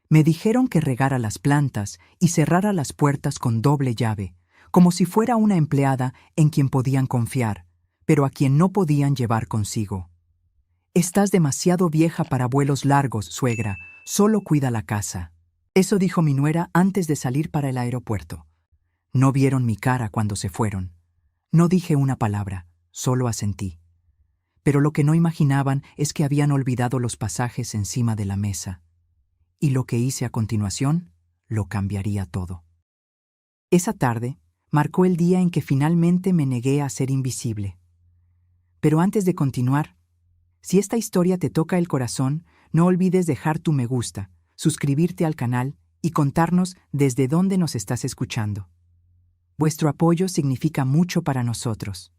Me dijeron que regara las plantas y cerrara las puertas con doble llave, como si fuera una empleada en quien podían confiar, pero a quien no podían llevar consigo. «Estás demasiado vieja para vuelos largos, suegra. Solo cuida la casa». Eso dijo mi nuera antes de salir para el aeropuerto. No vieron mi cara cuando se fueron. No dije una palabra, solo asentí. Pero lo que no imaginaban es que habían olvidado los pasajes encima de la mesa. Y lo que hice a continuación lo cambiaría todo. Esa tarde marcó el día en que finalmente me negué a ser invisible. Pero antes de continuar, si esta historia te toca el corazón, no olvides dejar tu me gusta, suscribirte al canal y contarnos desde dónde nos estás escuchando. Vuestro apoyo significa mucho para nosotros.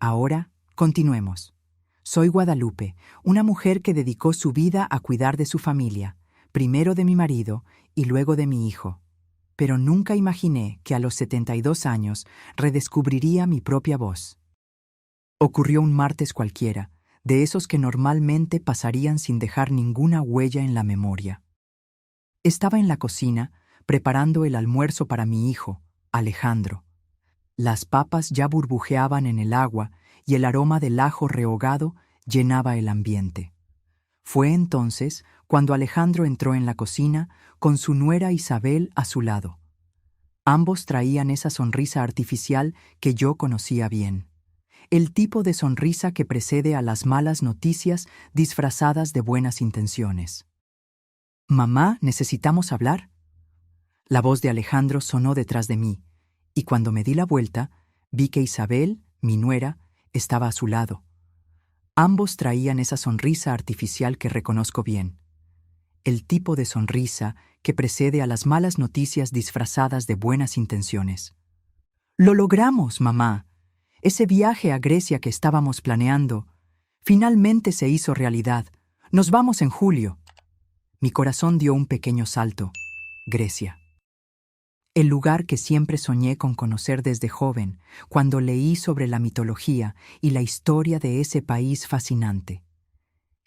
Ahora, continuemos. Soy Guadalupe, una mujer que dedicó su vida a cuidar de su familia, primero de mi marido y luego de mi hijo. Pero nunca imaginé que a los 72 años redescubriría mi propia voz. Ocurrió un martes cualquiera, de esos que normalmente pasarían sin dejar ninguna huella en la memoria. Estaba en la cocina, preparando el almuerzo para mi hijo, Alejandro. Las papas ya burbujeaban en el agua y el aroma del ajo rehogado llenaba el ambiente. Fue entonces cuando Alejandro entró en la cocina con su nuera Isabel a su lado. Ambos traían esa sonrisa artificial que yo conocía bien. El tipo de sonrisa que precede a las malas noticias disfrazadas de buenas intenciones. «Mamá, ¿necesitamos hablar?». La voz de Alejandro sonó detrás de mí, y cuando me di la vuelta, vi que Isabel, mi nuera, estaba a su lado. Ambos traían esa sonrisa artificial que reconozco bien. El tipo de sonrisa que precede a las malas noticias disfrazadas de buenas intenciones. «Lo logramos, mamá. Ese viaje a Grecia que estábamos planeando, finalmente se hizo realidad. Nos vamos en julio». Mi corazón dio un pequeño salto. Grecia. El lugar que siempre soñé con conocer desde joven, cuando leí sobre la mitología y la historia de ese país fascinante.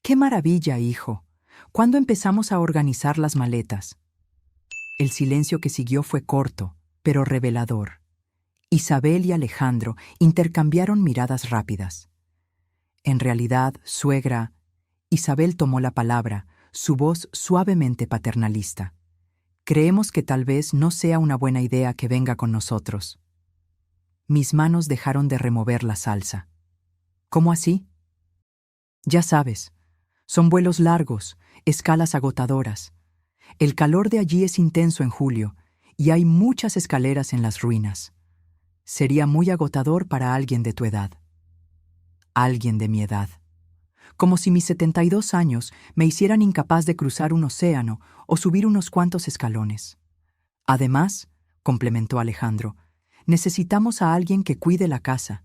«¡Qué maravilla, hijo! ¿Cuándo empezamos a organizar las maletas?». El silencio que siguió fue corto, pero revelador. Isabel y Alejandro intercambiaron miradas rápidas. «En realidad, suegra», Isabel tomó la palabra, su voz suavemente paternalista. «Creemos que tal vez no sea una buena idea que venga con nosotros». Mis manos dejaron de remover la salsa. «¿Cómo así?». «Ya sabes, son vuelos largos, escalas agotadoras. El calor de allí es intenso en julio y hay muchas escaleras en las ruinas. Sería muy agotador para alguien de tu edad». Alguien de mi edad. Como si mis 72 años me hicieran incapaz de cruzar un océano o subir unos cuantos escalones. «Además», complementó Alejandro, «necesitamos a alguien que cuide la casa,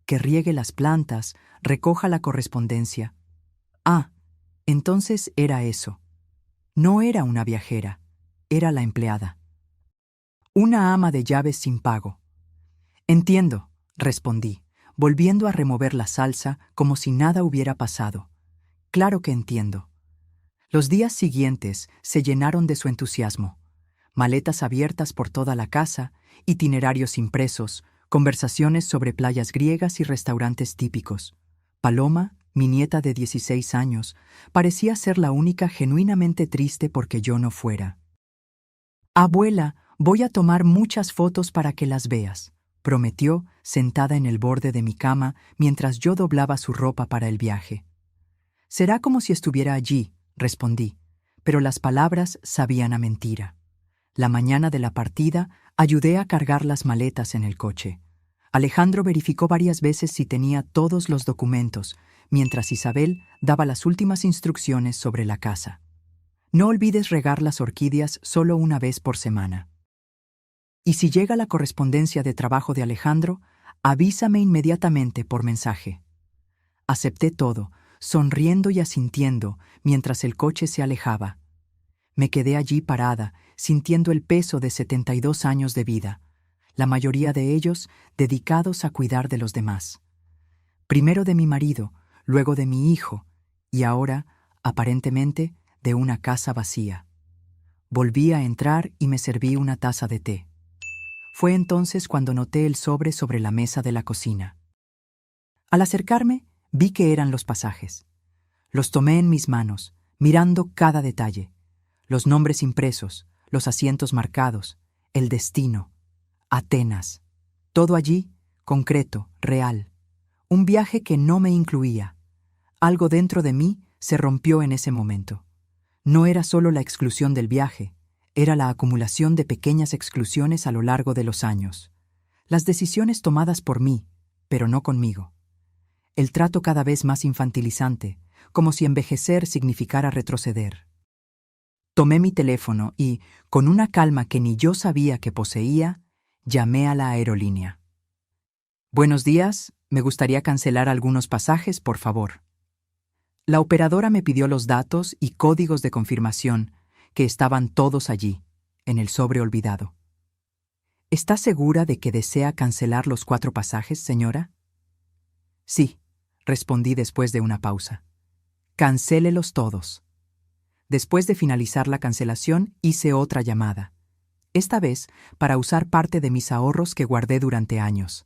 que riegue las plantas, recoja la correspondencia». Ah, entonces era eso. No era una viajera, era la empleada. Una ama de llaves sin pago. «Entiendo», respondí, volviendo a remover la salsa como si nada hubiera pasado. «Claro que entiendo». Los días siguientes se llenaron de su entusiasmo. Maletas abiertas por toda la casa, itinerarios impresos, conversaciones sobre playas griegas y restaurantes típicos. Paloma, mi nieta de 16 años, parecía ser la única genuinamente triste porque yo no fuera. «Abuela, voy a tomar muchas fotos para que las veas», prometió, sentada en el borde de mi cama mientras yo doblaba su ropa para el viaje. «Será como si estuviera allí», respondí, pero las palabras sabían a mentira. La mañana de la partida ayudé a cargar las maletas en el coche. Alejandro verificó varias veces si tenía todos los documentos, mientras Isabel daba las últimas instrucciones sobre la casa. «No olvides regar las orquídeas solo una vez por semana. Y si llega la correspondencia de trabajo de Alejandro, avísame inmediatamente por mensaje». Acepté todo, sonriendo y asintiendo mientras el coche se alejaba. Me quedé allí parada, sintiendo el peso de 72 años de vida, la mayoría de ellos dedicados a cuidar de los demás. Primero de mi marido, luego de mi hijo, y ahora, aparentemente, de una casa vacía. Volví a entrar y me serví una taza de té. Fue entonces cuando noté el sobre la mesa de la cocina. Al acercarme, vi que eran los pasajes. Los tomé en mis manos, mirando cada detalle. Los nombres impresos, los asientos marcados, el destino. Atenas. Todo allí, concreto, real. Un viaje que no me incluía. Algo dentro de mí se rompió en ese momento. No era solo la exclusión del viaje, era la acumulación de pequeñas exclusiones a lo largo de los años. Las decisiones tomadas por mí, pero no conmigo. El trato cada vez más infantilizante, como si envejecer significara retroceder. Tomé mi teléfono y, con una calma que ni yo sabía que poseía, llamé a la aerolínea. Buenos días, me gustaría cancelar algunos pasajes, por favor. La operadora me pidió los datos y códigos de confirmación, que estaban todos allí, en el sobre olvidado. ¿Está segura de que desea cancelar los 4 pasajes, señora? Sí, respondí después de una pausa. Cancélelos todos. Después de finalizar la cancelación, hice otra llamada, esta vez para usar parte de mis ahorros que guardé durante años.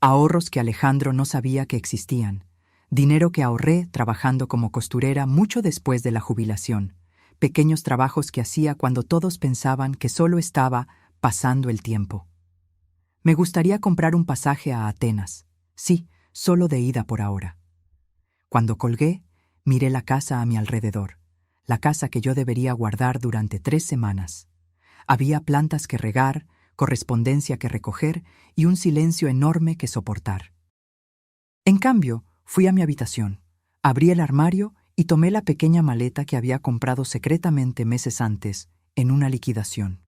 Ahorros que Alejandro no sabía que existían. Dinero que ahorré trabajando como costurera mucho después de la jubilación. Pequeños trabajos que hacía cuando todos pensaban que solo estaba pasando el tiempo. Me gustaría comprar un pasaje a Atenas. Sí, solo de ida por ahora. Cuando colgué, miré la casa a mi alrededor. La casa que yo debería guardar durante 3 semanas. Había plantas que regar, correspondencia que recoger y un silencio enorme que soportar. En cambio, fui a mi habitación, abrí el armario y tomé la pequeña maleta que había comprado secretamente meses antes, en una liquidación.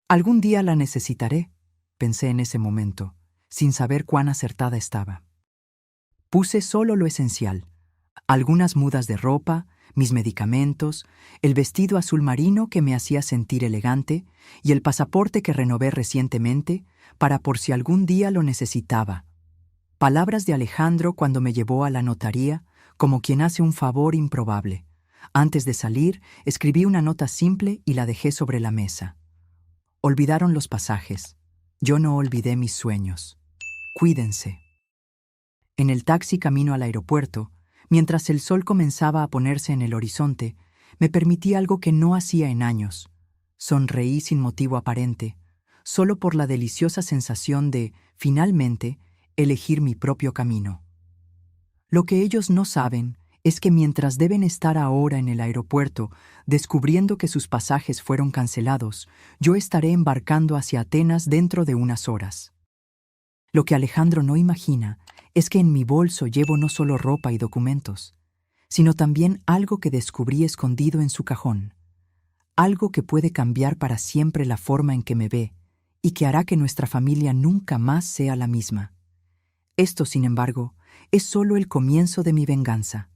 Algún día la necesitaré, pensé en ese momento, sin saber cuán acertada estaba. Puse solo lo esencial, algunas mudas de ropa, mis medicamentos, el vestido azul marino que me hacía sentir elegante y el pasaporte que renové recientemente para por si algún día lo necesitaba. Palabras de Alejandro cuando me llevó a la notaría, como quien hace un favor improbable. Antes de salir, escribí una nota simple y la dejé sobre la mesa. Olvidaron los pasajes. Yo no olvidé mis sueños. Cuídense. En el taxi camino al aeropuerto, mientras el sol comenzaba a ponerse en el horizonte, me permití algo que no hacía en años. Sonreí sin motivo aparente, solo por la deliciosa sensación de, finalmente, elegir mi propio camino. Lo que ellos no saben es que mientras deben estar ahora en el aeropuerto, descubriendo que sus pasajes fueron cancelados, yo estaré embarcando hacia Atenas dentro de unas horas. Lo que Alejandro no imagina es que en mi bolso llevo no solo ropa y documentos, sino también algo que descubrí escondido en su cajón, algo que puede cambiar para siempre la forma en que me ve y que hará que nuestra familia nunca más sea la misma. Esto, sin embargo, es solo el comienzo de mi venganza.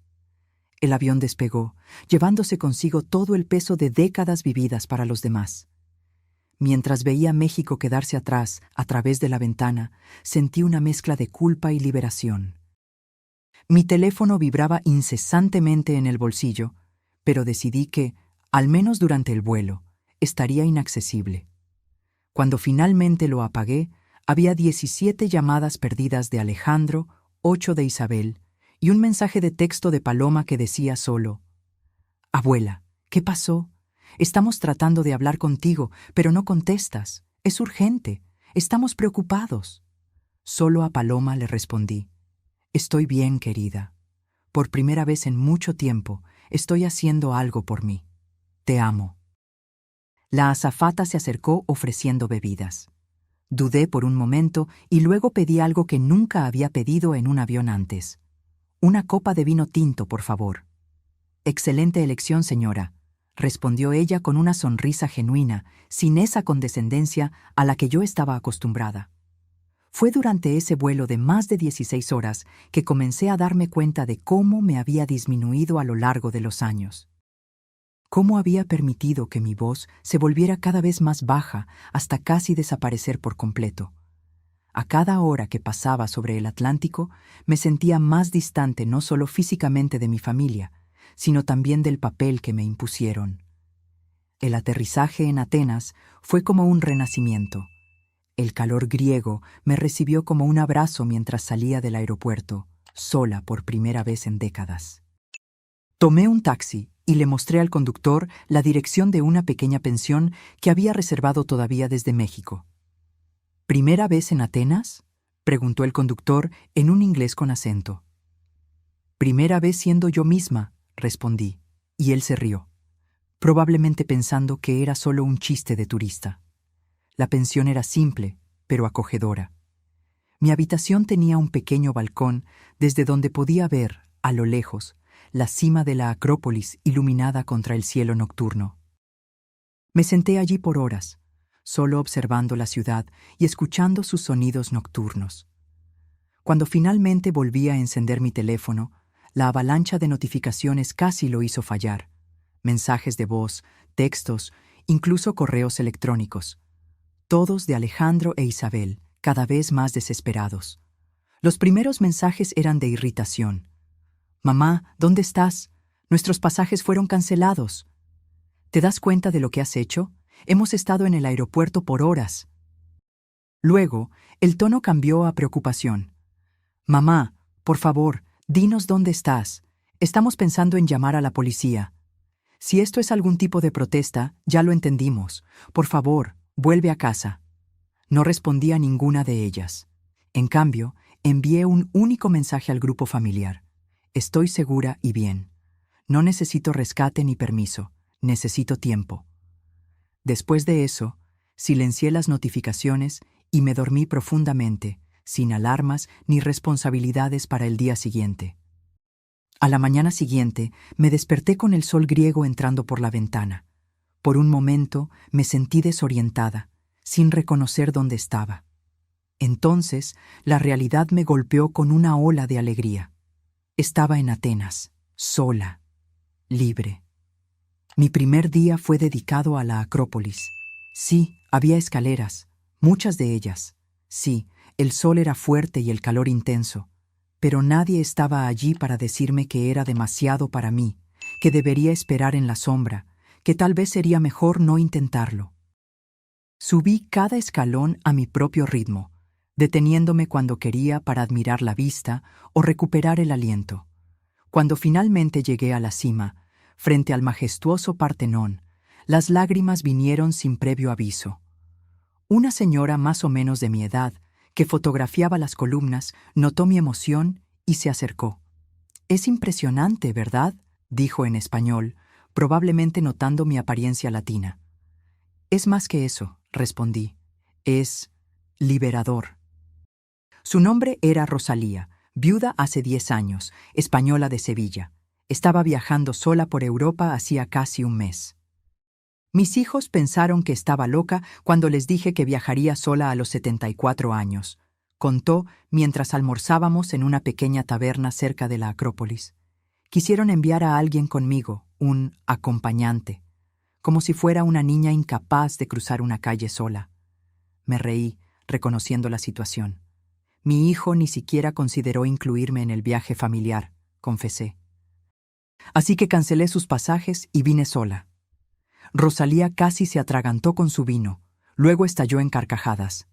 El avión despegó, llevándose consigo todo el peso de décadas vividas para los demás. Mientras veía México quedarse atrás a través de la ventana, sentí una mezcla de culpa y liberación. Mi teléfono vibraba incesantemente en el bolsillo, pero decidí que, al menos durante el vuelo, estaría inaccesible. Cuando finalmente lo apagué, había 17 llamadas perdidas de Alejandro, 8 de Isabel, y un mensaje de texto de Paloma que decía solo: «Abuela, ¿qué pasó? Estamos tratando de hablar contigo, pero no contestas. Es urgente. Estamos preocupados». Solo a Paloma le respondí: «Estoy bien, querida. Por primera vez en mucho tiempo, estoy haciendo algo por mí. Te amo». La azafata se acercó ofreciendo bebidas. Dudé por un momento y luego pedí algo que nunca había pedido en un avión antes. «Una copa de vino tinto, por favor». «Excelente elección, señora», respondió ella con una sonrisa genuina, sin esa condescendencia a la que yo estaba acostumbrada. Fue durante ese vuelo de más de 16 horas que comencé a darme cuenta de cómo me había disminuido a lo largo de los años. Cómo había permitido que mi voz se volviera cada vez más baja hasta casi desaparecer por completo. A cada hora que pasaba sobre el Atlántico, me sentía más distante no solo físicamente de mi familia, sino también del papel que me impusieron. El aterrizaje en Atenas fue como un renacimiento. El calor griego me recibió como un abrazo mientras salía del aeropuerto, sola por primera vez en décadas. Tomé un taxi y le mostré al conductor la dirección de una pequeña pensión que había reservado todavía desde México. ¿Primera vez en Atenas?, preguntó el conductor en un inglés con acento. Primera vez siendo yo misma, respondí, y él se rió, probablemente pensando que era solo un chiste de turista. La pensión era simple, pero acogedora. Mi habitación tenía un pequeño balcón desde donde podía ver, a lo lejos, la cima de la Acrópolis iluminada contra el cielo nocturno. Me senté allí por horas, solo observando la ciudad y escuchando sus sonidos nocturnos. Cuando finalmente volví a encender mi teléfono, la avalancha de notificaciones casi lo hizo fallar. Mensajes de voz, textos, incluso correos electrónicos. Todos de Alejandro e Isabel, cada vez más desesperados. Los primeros mensajes eran de irritación. «Mamá, ¿dónde estás? Nuestros pasajes fueron cancelados. ¿Te das cuenta de lo que has hecho? Hemos estado en el aeropuerto por horas». Luego, el tono cambió a preocupación. «Mamá, por favor, dinos dónde estás. Estamos pensando en llamar a la policía. Si esto es algún tipo de protesta, ya lo entendimos. Por favor, vuelve a casa». No respondí a ninguna de ellas. En cambio, envié un único mensaje al grupo familiar. Estoy segura y bien. No necesito rescate ni permiso. Necesito tiempo. Después de eso, silencié las notificaciones y me dormí profundamente, sin alarmas ni responsabilidades para el día siguiente. A la mañana siguiente, me desperté con el sol griego entrando por la ventana. Por un momento, me sentí desorientada, sin reconocer dónde estaba. Entonces, la realidad me golpeó con una ola de alegría. Estaba en Atenas, sola, libre. Mi primer día fue dedicado a la Acrópolis. Sí, había escaleras, muchas de ellas. Sí, el sol era fuerte y el calor intenso, pero nadie estaba allí para decirme que era demasiado para mí, que debería esperar en la sombra, que tal vez sería mejor no intentarlo. Subí cada escalón a mi propio ritmo, deteniéndome cuando quería para admirar la vista o recuperar el aliento. Cuando finalmente llegué a la cima, frente al majestuoso Partenón, las lágrimas vinieron sin previo aviso. Una señora más o menos de mi edad, que fotografiaba las columnas, notó mi emoción y se acercó. «Es impresionante, ¿verdad?», dijo en español, probablemente notando mi apariencia latina. «Es más que eso», respondí. «Es liberador». Su nombre era Rosalía, viuda hace 10 años, española de Sevilla. Estaba viajando sola por Europa hacía casi un mes. Mis hijos pensaron que estaba loca cuando les dije que viajaría sola a los 74 años, contó mientras almorzábamos en una pequeña taberna cerca de la Acrópolis. Quisieron enviar a alguien conmigo, un acompañante, como si fuera una niña incapaz de cruzar una calle sola. Me reí, reconociendo la situación. Mi hijo ni siquiera consideró incluirme en el viaje familiar, confesé. Así que cancelé sus pasajes y vine sola. Rosalía casi se atragantó con su vino, luego estalló en carcajadas.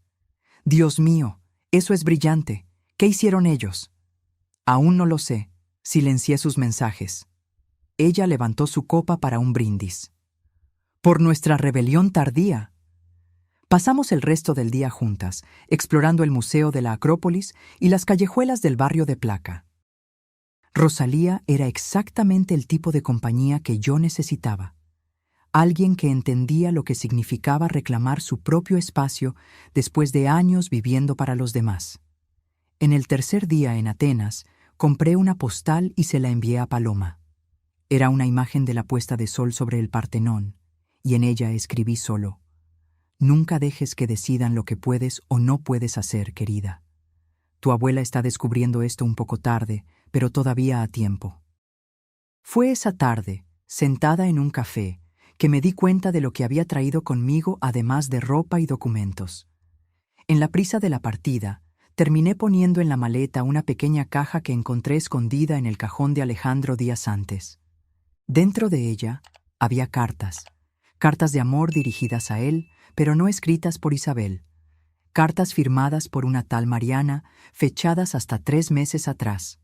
«Dios mío, eso es brillante. ¿Qué hicieron ellos?» «Aún no lo sé», silencié sus mensajes. Ella levantó su copa para un brindis. «Por nuestra rebelión tardía». Pasamos el resto del día juntas, explorando el Museo de la Acrópolis y las callejuelas del barrio de Placa. Rosalía era exactamente el tipo de compañía que yo necesitaba. Alguien que entendía lo que significaba reclamar su propio espacio después de años viviendo para los demás. En el tercer día en Atenas, compré una postal y se la envié a Paloma. Era una imagen de la puesta de sol sobre el Partenón, y en ella escribí solo: «Nunca dejes que decidan lo que puedes o no puedes hacer, querida. Tu abuela está descubriendo esto un poco tarde, pero todavía a tiempo». Fue esa tarde, sentada en un café, que me di cuenta de lo que había traído conmigo además de ropa y documentos. En la prisa de la partida, terminé poniendo en la maleta una pequeña caja que encontré escondida en el cajón de Alejandro días antes. Dentro de ella había cartas Cartas de amor dirigidas a él, pero no escritas por Isabel. Cartas firmadas por una tal Mariana, fechadas hasta 3 meses atrás.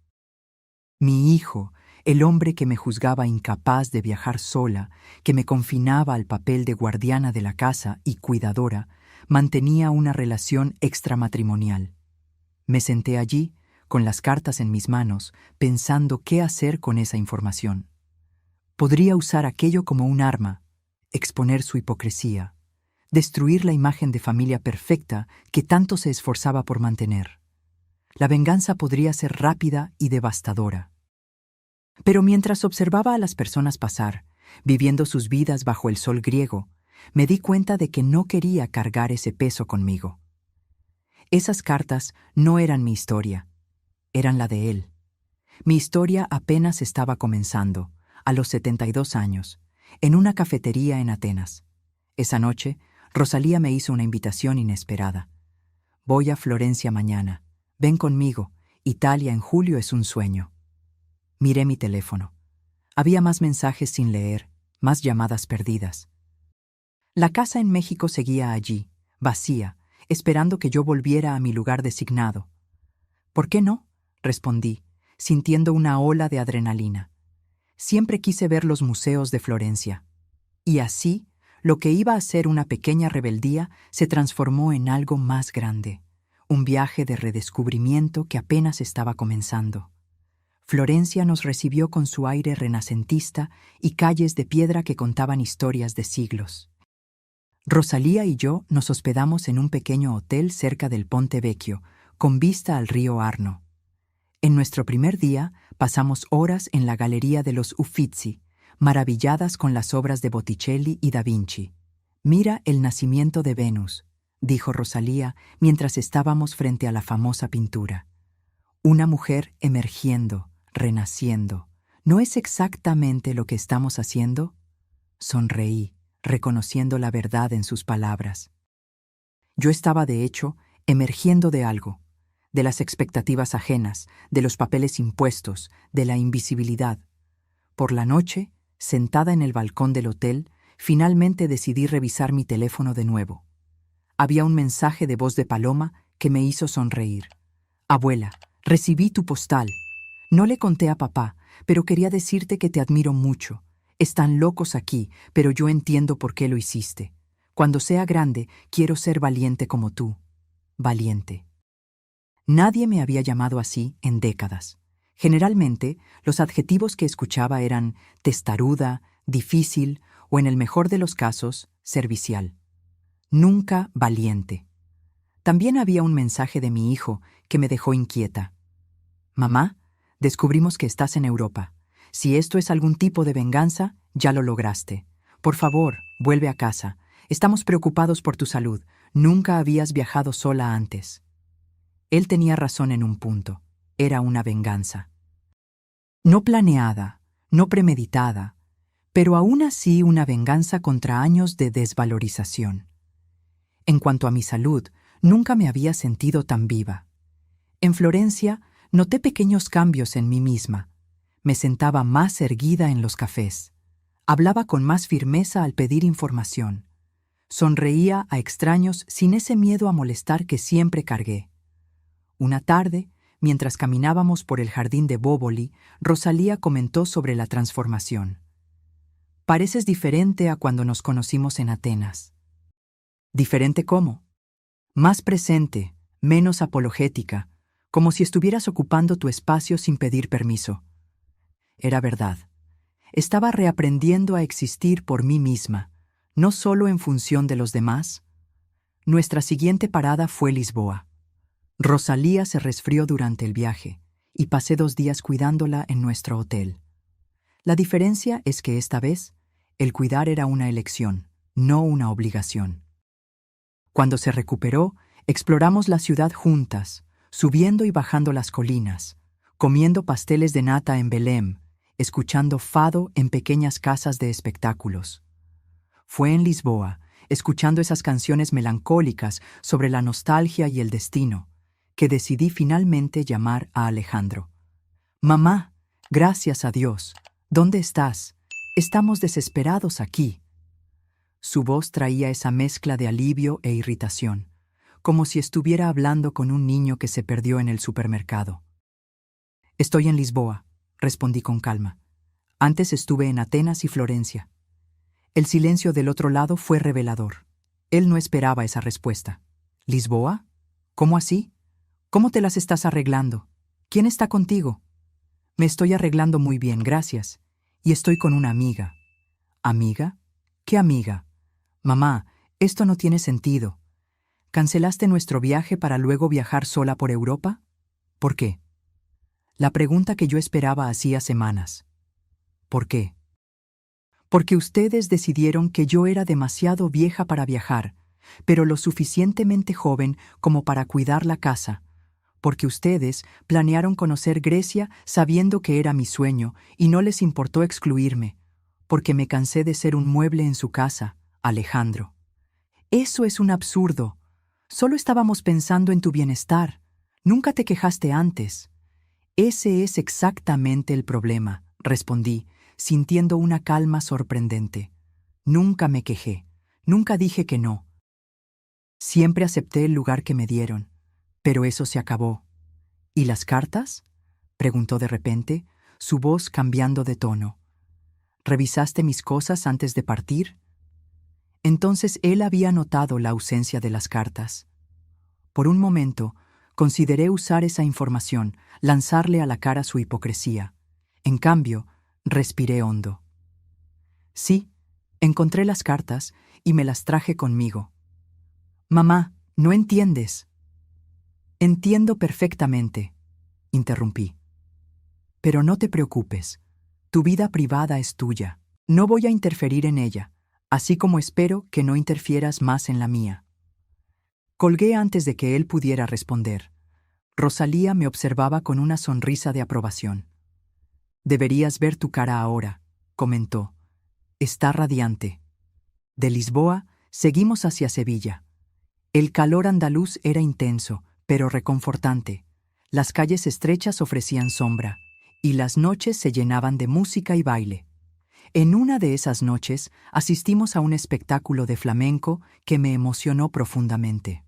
Mi hijo, el hombre que me juzgaba incapaz de viajar sola, que me confinaba al papel de guardiana de la casa y cuidadora, mantenía una relación extramatrimonial. Me senté allí, con las cartas en mis manos, pensando qué hacer con esa información. Podría usar aquello como un arma, exponer su hipocresía, destruir la imagen de familia perfecta que tanto se esforzaba por mantener. La venganza podría ser rápida y devastadora. Pero mientras observaba a las personas pasar, viviendo sus vidas bajo el sol griego, me di cuenta de que no quería cargar ese peso conmigo. Esas cartas no eran mi historia, eran la de él. Mi historia apenas estaba comenzando, a los 72 años, en una cafetería en Atenas. Esa noche, Rosalía me hizo una invitación inesperada. Voy a Florencia mañana. Ven conmigo. Italia en julio es un sueño. Miré mi teléfono. Había más mensajes sin leer, más llamadas perdidas. La casa en México seguía allí, vacía, esperando que yo volviera a mi lugar designado. ¿Por qué no?, respondí, sintiendo una ola de adrenalina. Siempre quise ver los museos de Florencia. Y así, lo que iba a ser una pequeña rebeldía se transformó en algo más grande, un viaje de redescubrimiento que apenas estaba comenzando. Florencia nos recibió con su aire renacentista y calles de piedra que contaban historias de siglos. Rosalía y yo nos hospedamos en un pequeño hotel cerca del Ponte Vecchio, con vista al río Arno. En nuestro primer día pasamos horas en la Galería de los Uffizi, maravilladas con las obras de Botticelli y Da Vinci. «Mira el nacimiento de Venus», dijo Rosalía mientras estábamos frente a la famosa pintura. Una mujer emergiendo, renaciendo. ¿No es exactamente lo que estamos haciendo? Sonreí, reconociendo la verdad en sus palabras. Yo estaba, de hecho, emergiendo de algo, de las expectativas ajenas, de los papeles impuestos, de la invisibilidad. Por la noche, sentada en el balcón del hotel, finalmente decidí revisar mi teléfono de nuevo. Había un mensaje de voz de Paloma que me hizo sonreír. «Abuela, recibí tu postal. No le conté a papá, pero quería decirte que te admiro mucho. Están locos aquí, pero yo entiendo por qué lo hiciste. Cuando sea grande, quiero ser valiente como tú». Valiente. Nadie me había llamado así en décadas. Generalmente, los adjetivos que escuchaba eran testaruda, difícil o, en el mejor de los casos, servicial. Nunca valiente. También había un mensaje de mi hijo que me dejó inquieta. «Mamá, descubrimos que estás en Europa. Si esto es algún tipo de venganza, ya lo lograste. Por favor, vuelve a casa. Estamos preocupados por tu salud. Nunca habías viajado sola antes». Él tenía razón en un punto. Era una venganza. No planeada, no premeditada, pero aún así una venganza contra años de desvalorización. En cuanto a mi salud, nunca me había sentido tan viva. En Florencia, noté pequeños cambios en mí misma. Me sentaba más erguida en los cafés. Hablaba con más firmeza al pedir información. Sonreía a extraños sin ese miedo a molestar que siempre cargué. Una tarde, mientras caminábamos por el jardín de Bóboli, Rosalía comentó sobre la transformación. «Pareces diferente a cuando nos conocimos en Atenas». «¿Diferente cómo?» «Más presente, menos apologética, como si estuvieras ocupando tu espacio sin pedir permiso». Era verdad. Estaba reaprendiendo a existir por mí misma, no solo en función de los demás. Nuestra siguiente parada fue Lisboa. Rosalía se resfrió durante el viaje y pasé 2 días cuidándola en nuestro hotel. La diferencia es que esta vez, el cuidar era una elección, no una obligación. Cuando se recuperó, exploramos la ciudad juntas, subiendo y bajando las colinas, comiendo pasteles de nata en Belém, escuchando fado en pequeñas casas de espectáculos. Fue en Lisboa, escuchando esas canciones melancólicas sobre la nostalgia y el destino, que decidí finalmente llamar a Alejandro. «Mamá, gracias a Dios. ¿Dónde estás? Estamos desesperados aquí». Su voz traía esa mezcla de alivio e irritación, como si estuviera hablando con un niño que se perdió en el supermercado. Estoy en Lisboa, respondí con calma. Antes estuve en Atenas y Florencia. El silencio del otro lado fue revelador. Él no esperaba esa respuesta. ¿Lisboa? ¿Cómo así? ¿Cómo te las estás arreglando? ¿Quién está contigo? Me estoy arreglando muy bien, gracias. Y estoy con una amiga. ¿Amiga? ¿Qué amiga? Mamá, esto no tiene sentido. ¿Cancelaste nuestro viaje para luego viajar sola por Europa? ¿Por qué? La pregunta que yo esperaba hacía semanas. ¿Por qué? Porque ustedes decidieron que yo era demasiado vieja para viajar, pero lo suficientemente joven como para cuidar la casa. Porque ustedes planearon conocer Grecia sabiendo que era mi sueño y no les importó excluirme. Porque me cansé de ser un mueble en su casa, Alejandro. Eso es un absurdo. Solo estábamos pensando en tu bienestar. Nunca te quejaste antes. Ese es exactamente el problema, respondí, sintiendo una calma sorprendente. Nunca me quejé, nunca dije que no. Siempre acepté el lugar que me dieron, pero eso se acabó. ¿Y las cartas? Preguntó de repente, su voz cambiando de tono. ¿Revisaste mis cosas antes de partir? Entonces él había notado la ausencia de las cartas. Por un momento, consideré usar esa información, lanzarle a la cara su hipocresía. En cambio, respiré hondo. Sí, encontré las cartas y me las traje conmigo. Mamá, no entiendes. Entiendo perfectamente, interrumpí. Pero no te preocupes. Tu vida privada es tuya. No voy a interferir en ella, así como espero que no interfieras más en la mía. Colgué antes de que él pudiera responder. Rosalía me observaba con una sonrisa de aprobación. Deberías ver tu cara ahora, comentó. Está radiante. De Lisboa seguimos hacia Sevilla. El calor andaluz era intenso, pero reconfortante. Las calles estrechas ofrecían sombra, y las noches se llenaban de música y baile. En una de esas noches asistimos a un espectáculo de flamenco que me emocionó profundamente.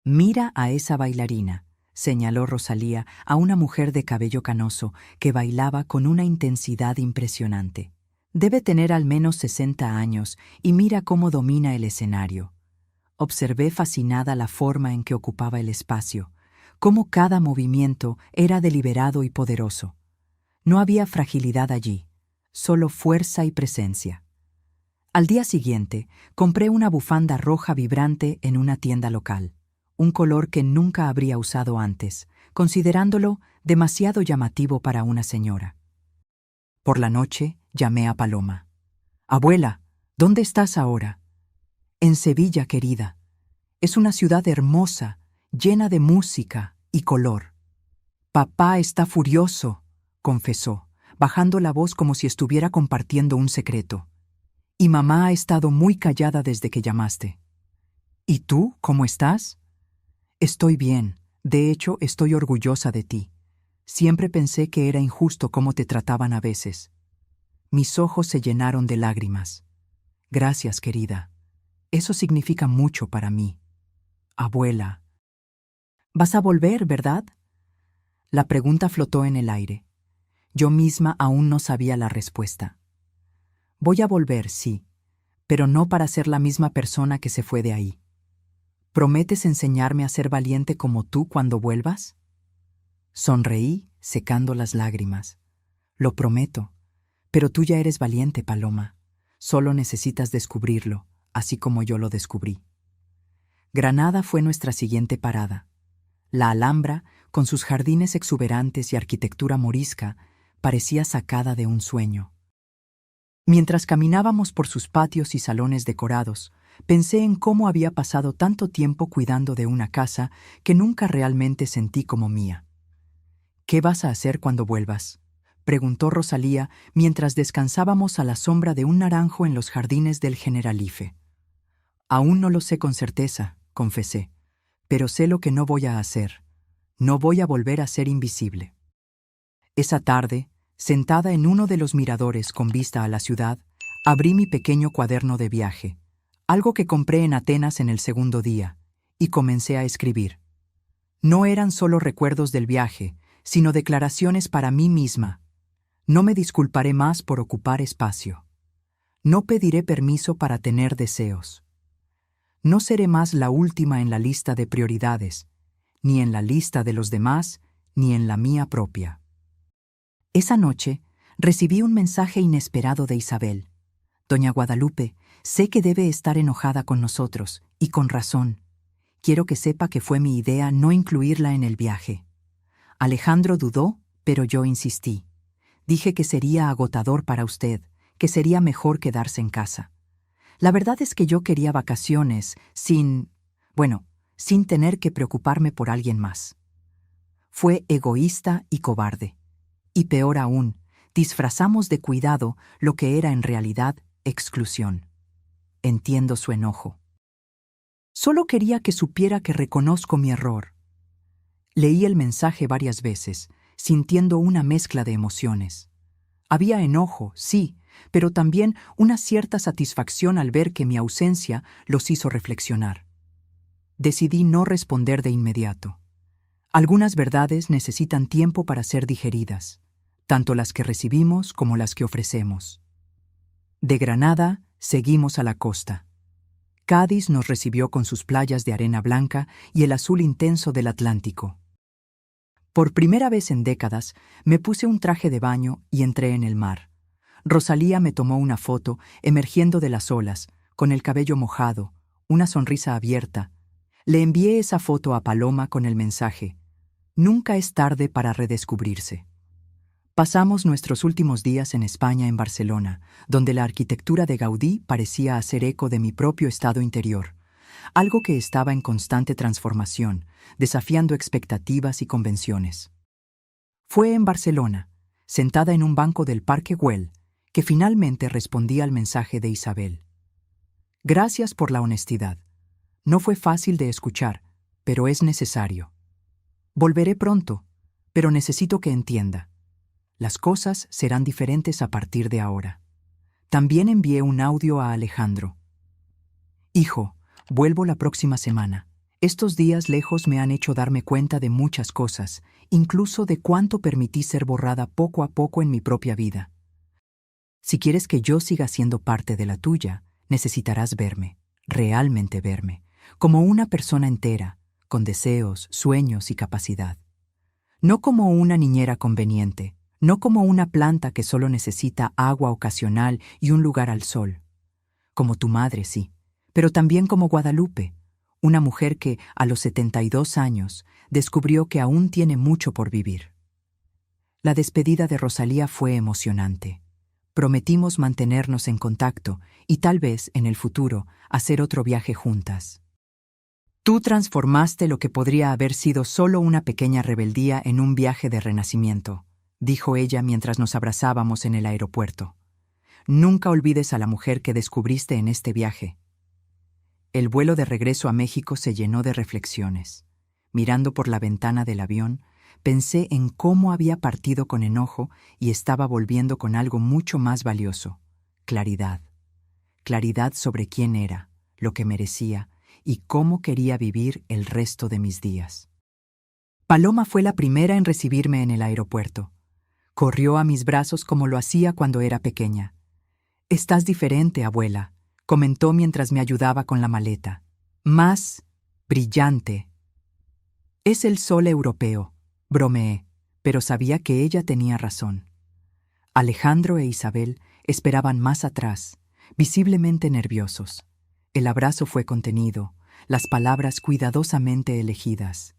Mira a esa bailarina, señaló Rosalía a una mujer de cabello canoso que bailaba con una intensidad impresionante. Debe tener al menos 60 años y mira cómo domina el escenario. Observé fascinada la forma en que ocupaba el espacio, cómo cada movimiento era deliberado y poderoso. No había fragilidad allí, solo fuerza y presencia. Al día siguiente, compré una bufanda roja vibrante en una tienda local, un color que nunca habría usado antes, considerándolo demasiado llamativo para una señora. Por la noche, llamé a Paloma. «Abuela, ¿dónde estás ahora?» «En Sevilla, querida. Es una ciudad hermosa, llena de música y color». «Papá está furioso», confesó, bajando la voz como si estuviera compartiendo un secreto. «Y mamá ha estado muy callada desde que llamaste». «¿Y tú, cómo estás?» «Estoy bien. De hecho, estoy orgullosa de ti. Siempre pensé que era injusto cómo te trataban a veces». Mis ojos se llenaron de lágrimas. «Gracias, querida. Eso significa mucho para mí». «Abuela». «Vas a volver, ¿verdad?» La pregunta flotó en el aire. Yo misma aún no sabía la respuesta. «Voy a volver, sí, pero no para ser la misma persona que se fue de ahí». «¿Prometes enseñarme a ser valiente como tú cuando vuelvas?» Sonreí, secando las lágrimas. «Lo prometo. Pero tú ya eres valiente, Paloma. Solo necesitas descubrirlo, así como yo lo descubrí». Granada fue nuestra siguiente parada. La Alhambra, con sus jardines exuberantes y arquitectura morisca, parecía sacada de un sueño. Mientras caminábamos por sus patios y salones decorados, pensé en cómo había pasado tanto tiempo cuidando de una casa que nunca realmente sentí como mía. «¿Qué vas a hacer cuando vuelvas?», preguntó Rosalía mientras descansábamos a la sombra de un naranjo en los jardines del Generalife. «Aún no lo sé con certeza», confesé, «pero sé lo que no voy a hacer. No voy a volver a ser invisible». Esa tarde, sentada en uno de los miradores con vista a la ciudad, Abrí mi pequeño cuaderno de viaje, algo que compré en Atenas en el segundo día, y comencé a escribir. No eran solo recuerdos del viaje, sino declaraciones para mí misma. No me disculparé más por ocupar espacio. No pediré permiso para tener deseos. No seré más la última en la lista de prioridades, ni en la lista de los demás, ni en la mía propia. Esa noche, recibí un mensaje inesperado de Isabel. Doña Guadalupe, sé que debe estar enojada con nosotros, y con razón. Quiero que sepa que fue mi idea no incluirla en el viaje. Alejandro dudó, pero yo insistí. Dije que sería agotador para usted, que sería mejor quedarse en casa. La verdad es que yo quería vacaciones sin tener que preocuparme por alguien más. Fue egoísta y cobarde. Y peor aún, disfrazamos de cuidado lo que era en realidad exclusión. Entiendo su enojo. Solo quería que supiera que reconozco mi error. Leí el mensaje varias veces, sintiendo una mezcla de emociones. Había enojo, sí, pero también una cierta satisfacción al ver que mi ausencia los hizo reflexionar. Decidí no responder de inmediato. Algunas verdades necesitan tiempo para ser digeridas, tanto las que recibimos como las que ofrecemos. De Granada, seguimos a la costa. Cádiz nos recibió con sus playas de arena blanca y el azul intenso del Atlántico. Por primera vez en décadas, me puse un traje de baño y entré en el mar. Rosalía me tomó una foto, emergiendo de las olas, con el cabello mojado, una sonrisa abierta. Le envié esa foto a Paloma con el mensaje: nunca es tarde para redescubrirse. Pasamos nuestros últimos días en España, en Barcelona, donde la arquitectura de Gaudí parecía hacer eco de mi propio estado interior, algo que estaba en constante transformación, desafiando expectativas y convenciones. Fue en Barcelona, sentada en un banco del Parque Güell, que finalmente respondí al mensaje de Isabel. Gracias por la honestidad. No fue fácil de escuchar, pero es necesario. Volveré pronto, pero necesito que entienda. Las cosas serán diferentes a partir de ahora. También envié un audio a Alejandro. Hijo, vuelvo la próxima semana. Estos días lejos me han hecho darme cuenta de muchas cosas, incluso de cuánto permití ser borrada poco a poco en mi propia vida. Si quieres que yo siga siendo parte de la tuya, necesitarás verme, realmente verme, como una persona entera, con deseos, sueños y capacidad. No como una niñera conveniente, no como una planta que solo necesita agua ocasional y un lugar al sol. Como tu madre, sí, pero también como Guadalupe, una mujer que, a los 72 años, descubrió que aún tiene mucho por vivir. La despedida de Rosalía fue emocionante. Prometimos mantenernos en contacto y tal vez, en el futuro, hacer otro viaje juntas. Tú transformaste lo que podría haber sido solo una pequeña rebeldía en un viaje de renacimiento, dijo ella mientras nos abrazábamos en el aeropuerto. Nunca olvides a la mujer que descubriste en este viaje. El vuelo de regreso a México se llenó de reflexiones. Mirando por la ventana del avión, pensé en cómo había partido con enojo y estaba volviendo con algo mucho más valioso: claridad. Claridad sobre quién era, lo que merecía y cómo quería vivir el resto de mis días. Paloma fue la primera en recibirme en el aeropuerto. Corrió a mis brazos como lo hacía cuando era pequeña. «Estás diferente, abuela», comentó mientras me ayudaba con la maleta. «Más brillante». «Es el sol europeo», bromeé, pero sabía que ella tenía razón. Alejandro e Isabel esperaban más atrás, visiblemente nerviosos. El abrazo fue contenido, las palabras cuidadosamente elegidas.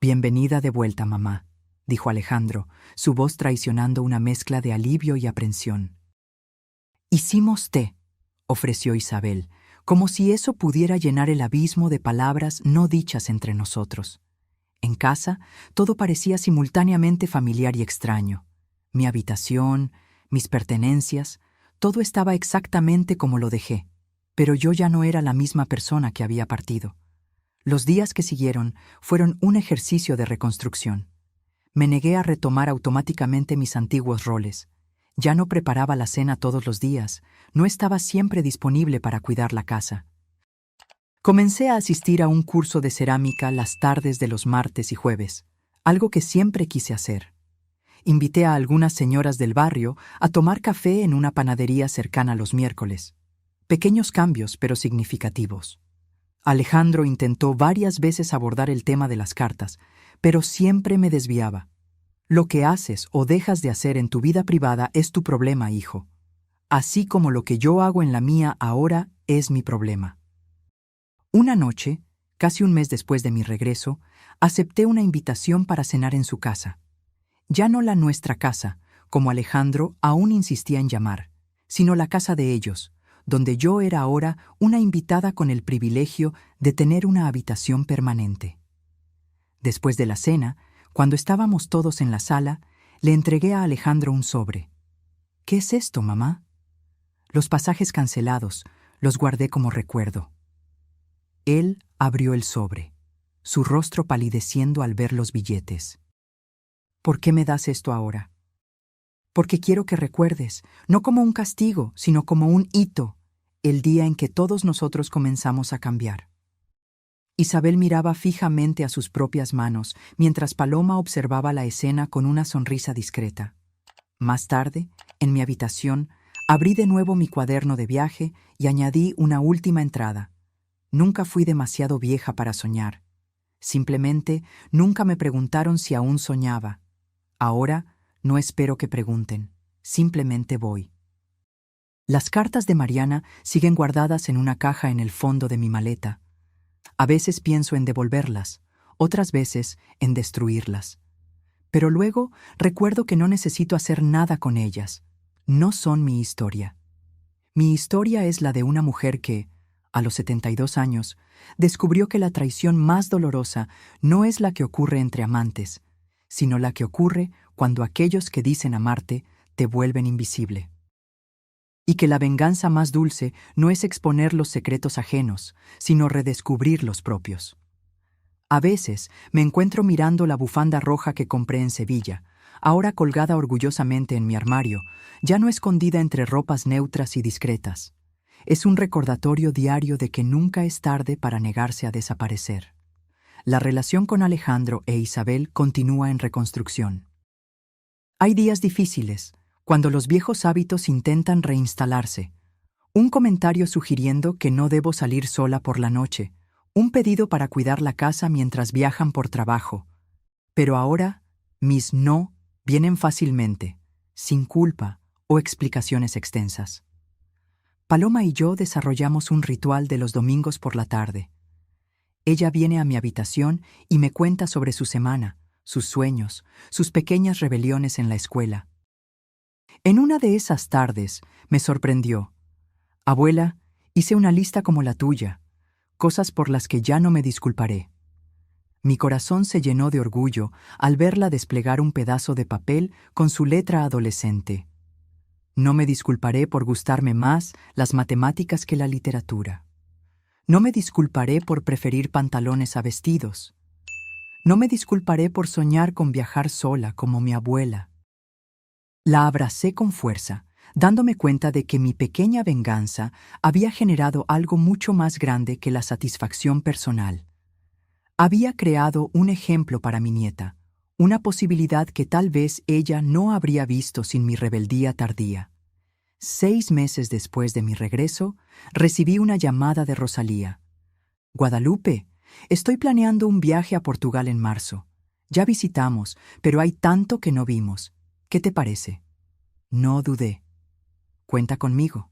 «Bienvenida de vuelta, mamá», dijo Alejandro, su voz traicionando una mezcla de alivio y aprensión. «Hicimos té», ofreció Isabel, como si eso pudiera llenar el abismo de palabras no dichas entre nosotros. En casa, todo parecía simultáneamente familiar y extraño. Mi habitación, mis pertenencias, todo estaba exactamente como lo dejé, pero yo ya no era la misma persona que había partido. Los días que siguieron fueron un ejercicio de reconstrucción. Me negué a retomar automáticamente mis antiguos roles. Ya no preparaba la cena todos los días, no estaba siempre disponible para cuidar la casa. Comencé a asistir a un curso de cerámica las tardes de los martes y jueves, algo que siempre quise hacer. Invité a algunas señoras del barrio a tomar café en una panadería cercana los miércoles. Pequeños cambios, pero significativos. Alejandro intentó varias veces abordar el tema de las cartas, pero siempre me desviaba. Lo que haces o dejas de hacer en tu vida privada es tu problema, hijo. Así como lo que yo hago en la mía ahora es mi problema. Una noche, casi un mes después de mi regreso, acepté una invitación para cenar en su casa. Ya no la nuestra casa, como Alejandro aún insistía en llamar, sino la casa de ellos, donde yo era ahora una invitada con el privilegio de tener una habitación permanente. Después de la cena, cuando estábamos todos en la sala, le entregué a Alejandro un sobre. ¿Qué es esto, mamá? Los pasajes cancelados, los guardé como recuerdo. Él abrió el sobre, su rostro palideciendo al ver los billetes. ¿Por qué me das esto ahora? Porque quiero que recuerdes, no como un castigo, sino como un hito, el día en que todos nosotros comenzamos a cambiar. Isabel miraba fijamente a sus propias manos, mientras Paloma observaba la escena con una sonrisa discreta. Más tarde, en mi habitación, abrí de nuevo mi cuaderno de viaje y añadí una última entrada. Nunca fui demasiado vieja para soñar. Simplemente, nunca me preguntaron si aún soñaba. Ahora, no espero que pregunten. Simplemente voy. Las cartas de Mariana siguen guardadas en una caja en el fondo de mi maleta. A veces pienso en devolverlas, otras veces en destruirlas. Pero luego recuerdo que no necesito hacer nada con ellas. No son mi historia. Mi historia es la de una mujer que, a los 72 años, descubrió que la traición más dolorosa no es la que ocurre entre amantes, sino la que ocurre cuando aquellos que dicen amarte te vuelven invisible. Y que la venganza más dulce no es exponer los secretos ajenos, sino redescubrir los propios. A veces me encuentro mirando la bufanda roja que compré en Sevilla, ahora colgada orgullosamente en mi armario, ya no escondida entre ropas neutras y discretas. Es un recordatorio diario de que nunca es tarde para negarse a desaparecer. La relación con Alejandro e Isabel continúa en reconstrucción. Hay días difíciles, cuando los viejos hábitos intentan reinstalarse. Un comentario sugiriendo que no debo salir sola por la noche, un pedido para cuidar la casa mientras viajan por trabajo. Pero ahora, mis no vienen fácilmente, sin culpa o explicaciones extensas. Paloma y yo desarrollamos un ritual de los domingos por la tarde. Ella viene a mi habitación y me cuenta sobre su semana, sus sueños, sus pequeñas rebeliones en la escuela. En una de esas tardes me sorprendió. Abuela, hice una lista como la tuya, cosas por las que ya no me disculparé. Mi corazón se llenó de orgullo al verla desplegar un pedazo de papel con su letra adolescente. No me disculparé por gustarme más las matemáticas que la literatura. No me disculparé por preferir pantalones a vestidos. No me disculparé por soñar con viajar sola como mi abuela. La abracé con fuerza, dándome cuenta de que mi pequeña venganza había generado algo mucho más grande que la satisfacción personal. Había creado un ejemplo para mi nieta, una posibilidad que tal vez ella no habría visto sin mi rebeldía tardía. 6 meses después de mi regreso, recibí una llamada de Rosalía. Guadalupe, estoy planeando un viaje a Portugal en marzo. Ya visitamos, pero hay tanto que no vimos. ¿Qué te parece? No dudé. Cuenta conmigo.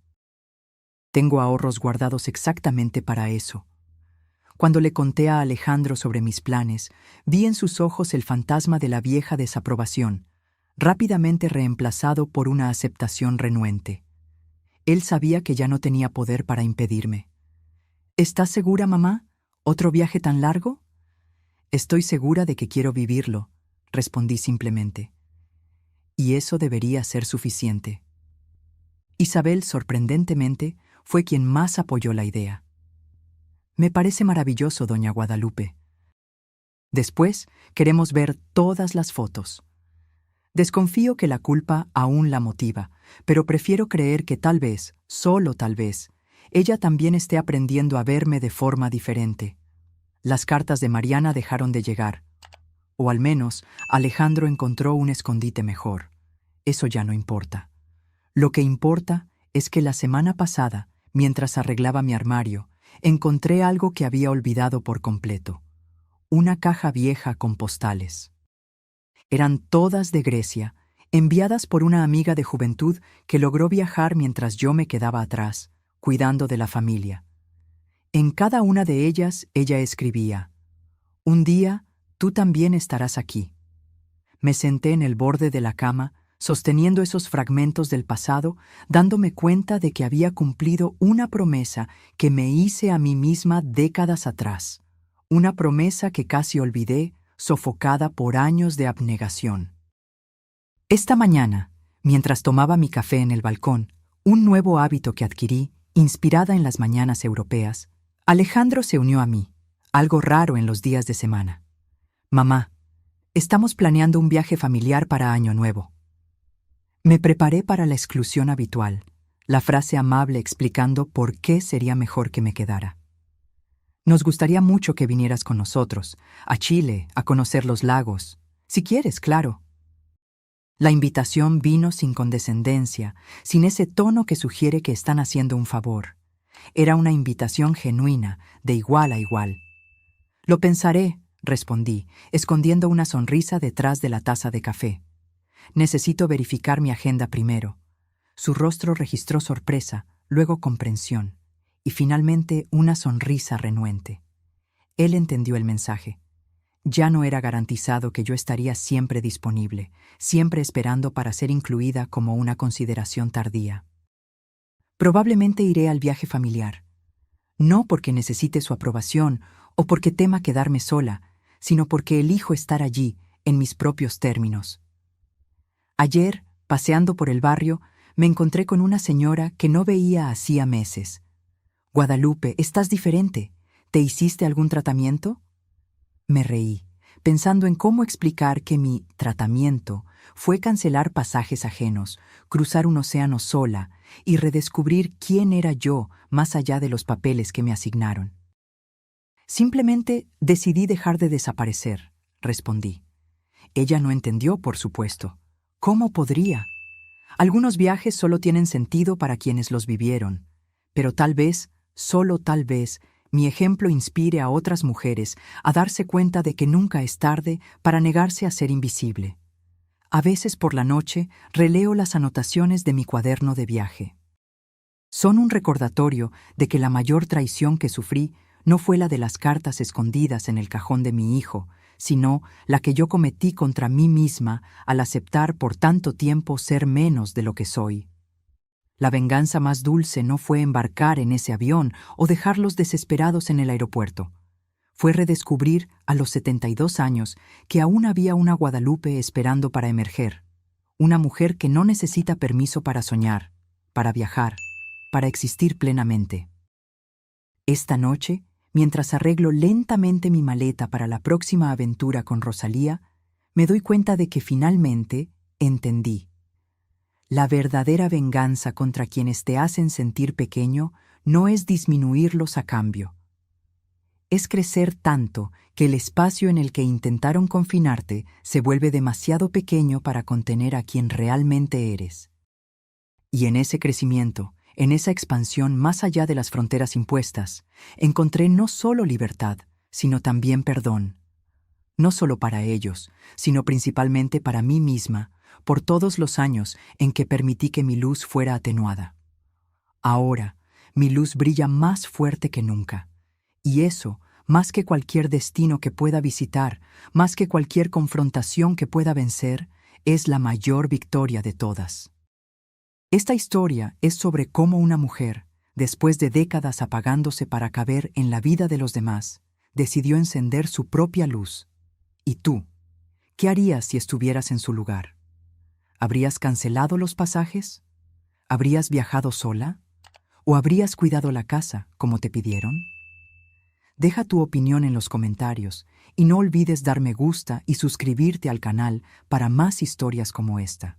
Tengo ahorros guardados exactamente para eso. Cuando le conté a Alejandro sobre mis planes, vi en sus ojos el fantasma de la vieja desaprobación, rápidamente reemplazado por una aceptación renuente. Él sabía que ya no tenía poder para impedirme. ¿Estás segura, mamá? ¿Otro viaje tan largo? Estoy segura de que quiero vivirlo, respondí simplemente. Y eso debería ser suficiente. Isabel, sorprendentemente, fue quien más apoyó la idea. Me parece maravilloso, doña Guadalupe. Después, queremos ver todas las fotos. Desconfío que la culpa aún la motiva, pero prefiero creer que tal vez, solo tal vez, ella también esté aprendiendo a verme de forma diferente. Las cartas de Mariana dejaron de llegar. O al menos, Alejandro encontró un escondite mejor. Eso ya no importa. Lo que importa es que la semana pasada, mientras arreglaba mi armario, encontré algo que había olvidado por completo. Una caja vieja con postales. Eran todas de Grecia, enviadas por una amiga de juventud que logró viajar mientras yo me quedaba atrás, cuidando de la familia. En cada una de ellas ella escribía: «Un día, tú también estarás aquí». Me senté en el borde de la cama, sosteniendo esos fragmentos del pasado, dándome cuenta de que había cumplido una promesa que me hice a mí misma décadas atrás. Una promesa que casi olvidé, sofocada por años de abnegación. Esta mañana, mientras tomaba mi café en el balcón, un nuevo hábito que adquirí, inspirada en las mañanas europeas, Alejandro se unió a mí, algo raro en los días de semana. «Mamá, estamos planeando un viaje familiar para Año Nuevo». Me preparé para la exclusión habitual, la frase amable explicando por qué sería mejor que me quedara. «Nos gustaría mucho que vinieras con nosotros, a Chile, a conocer los lagos. Si quieres, claro». La invitación vino sin condescendencia, sin ese tono que sugiere que están haciendo un favor. Era una invitación genuina, de igual a igual. «Lo pensaré», respondí, escondiendo una sonrisa detrás de la taza de café. «Necesito verificar mi agenda primero». Su rostro registró sorpresa, luego comprensión, y finalmente una sonrisa renuente. Él entendió el mensaje. Ya no era garantizado que yo estaría siempre disponible, siempre esperando para ser incluida como una consideración tardía. «Probablemente iré al viaje familiar. No porque necesite su aprobación o porque tema quedarme sola, sino porque elijo estar allí, en mis propios términos». Ayer, paseando por el barrio, me encontré con una señora que no veía hacía meses. «Guadalupe, estás diferente. ¿Te hiciste algún tratamiento?». Me reí, pensando en cómo explicar que mi tratamiento fue cancelar pasajes ajenos, cruzar un océano sola y redescubrir quién era yo más allá de los papeles que me asignaron. «Simplemente decidí dejar de desaparecer», respondí. Ella no entendió, por supuesto. ¿Cómo podría? Algunos viajes solo tienen sentido para quienes los vivieron, pero tal vez, solo tal vez, mi ejemplo inspire a otras mujeres a darse cuenta de que nunca es tarde para negarse a ser invisible. A veces por la noche releo las anotaciones de mi cuaderno de viaje. Son un recordatorio de que la mayor traición que sufrí no fue la de las cartas escondidas en el cajón de mi hijo, sino la que yo cometí contra mí misma al aceptar por tanto tiempo ser menos de lo que soy. La venganza más dulce no fue embarcar en ese avión o dejarlos desesperados en el aeropuerto. Fue redescubrir, a los 72 años, que aún había una Guadalupe esperando para emerger. Una mujer que no necesita permiso para soñar, para viajar, para existir plenamente. Esta noche, mientras arreglo lentamente mi maleta para la próxima aventura con Rosalía, me doy cuenta de que finalmente entendí. La verdadera venganza contra quienes te hacen sentir pequeño no es disminuirlos a cambio. Es crecer tanto que el espacio en el que intentaron confinarte se vuelve demasiado pequeño para contener a quien realmente eres. Y en ese crecimiento, en esa expansión más allá de las fronteras impuestas, encontré no solo libertad, sino también perdón. No solo para ellos, sino principalmente para mí misma, por todos los años en que permití que mi luz fuera atenuada. Ahora, mi luz brilla más fuerte que nunca. Y eso, más que cualquier destino que pueda visitar, más que cualquier confrontación que pueda vencer, es la mayor victoria de todas. Esta historia es sobre cómo una mujer, después de décadas apagándose para caber en la vida de los demás, decidió encender su propia luz. ¿Y tú? ¿Qué harías si estuvieras en su lugar? ¿Habrías cancelado los pasajes? ¿Habrías viajado sola? ¿O habrías cuidado la casa como te pidieron? Deja tu opinión en los comentarios y no olvides dar me gusta y suscribirte al canal para más historias como esta.